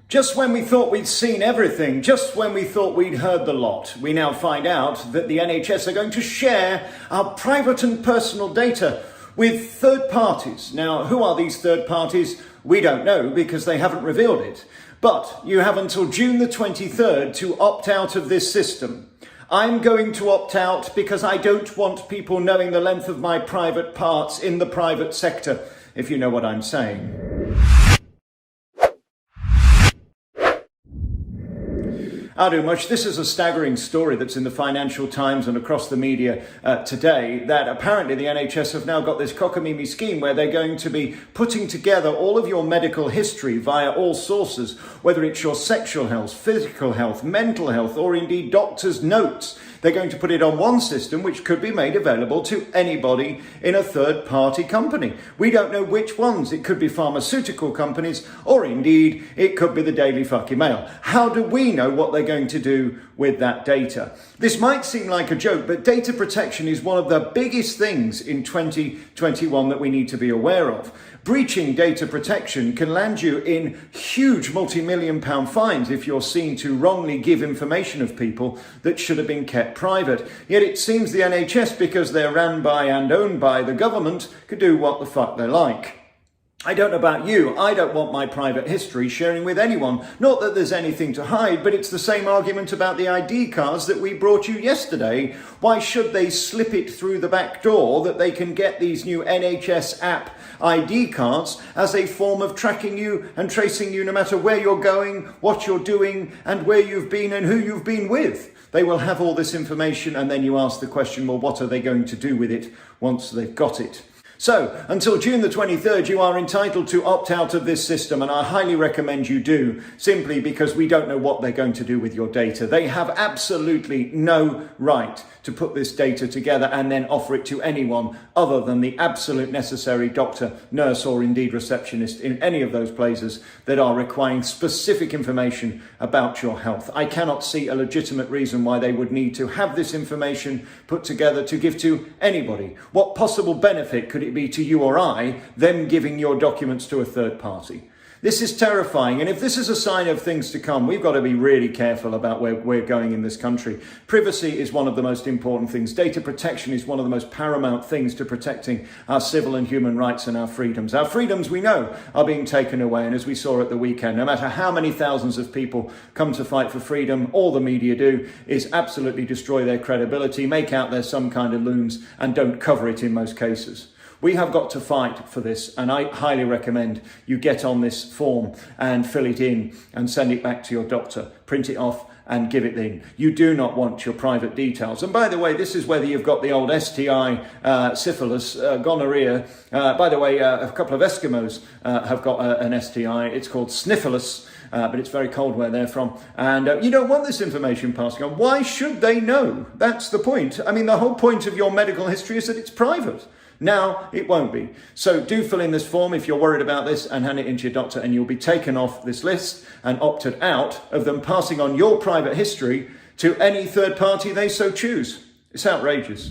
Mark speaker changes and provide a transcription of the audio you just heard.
Speaker 1: Just when we thought we'd seen everything, just when we thought we'd heard the lot, we now find out that the NHS are going to share our private and personal data with third parties. Now, who are these third parties? We don't know because they haven't revealed it. But you have until June the 23rd to opt out of this system. I'm going to opt out because I don't want people knowing the length of my private parts in the private sector, if you know what I'm saying. I'll do much. This is a staggering story that's in the Financial Times and across the media today, that apparently the NHS have now got this cockamamie scheme where they're going to be putting together all of your medical history via all sources, whether it's your sexual health, physical health, mental health, or indeed doctor's notes. They're going to put it on one system which could be made available to anybody in a third-party company. We don't know which ones. It could be pharmaceutical companies, or indeed it could be the Daily Fucking Mail. How do we know what they're going to do with that data? This might seem like a joke, but data protection is one of the biggest things in 2021 that we need to be aware of. Breaching data protection can land you in huge multi-million-pound fines if you're seen to wrongly give information of people that should have been kept private. Yet it seems the NHS, because they're ran by and owned by the government, could do what the fuck they like. I don't know about you, I don't want my private history sharing with anyone. Not that there's anything to hide, but it's the same argument about the ID cards that we brought you yesterday. Why should they slip it through the back door that they can get these new NHS app ID cards as a form of tracking you and tracing you no matter where you're going, what you're doing, and where you've been and who you've been with? They will have all this information, and then you ask the question, well, what are they going to do with it once they've got it? So, until June the 23rd, you are entitled to opt out of this system, and I highly recommend you do, simply because we don't know what they're going to do with your data. They have absolutely no right to put this data together and then offer it to anyone other than the absolute necessary doctor, nurse, or indeed receptionist in any of those places that are requiring specific information about your health. I cannot see a legitimate reason why they would need to have this information put together to give to anybody. What possible benefit could it be to you or I, them giving your documents to a third party? This is terrifying, and if this is a sign of things to come, we've got to be really careful about where we're going in this country. Privacy is one of the most important things. Data protection is one of the most paramount things to protecting our civil and human rights and our freedoms. Our freedoms, we know, are being taken away, and as we saw at the weekend, no matter how many thousands of people come to fight for freedom, all the media do is absolutely destroy their credibility, make out they're some kind of loons, and don't cover it in most cases. We have got to fight for this, and I highly recommend you get on this form and fill it in and send it back to your doctor, print it off and give it in. You do not want your private details. And by the way, this is whether you've got the old STI, syphilis, gonorrhea. By the way, a couple of Eskimos have got an STI. It's called sniffilus. But it's very cold where they're from. And you don't want this information passing on. Why should they know? That's the point. I mean, the whole point of your medical history is that it's private. Now, it won't be. So do fill in this form if you're worried about this and hand it into your doctor, and you'll be taken off this list and opted out of them passing on your private history to any third party they so choose. It's outrageous.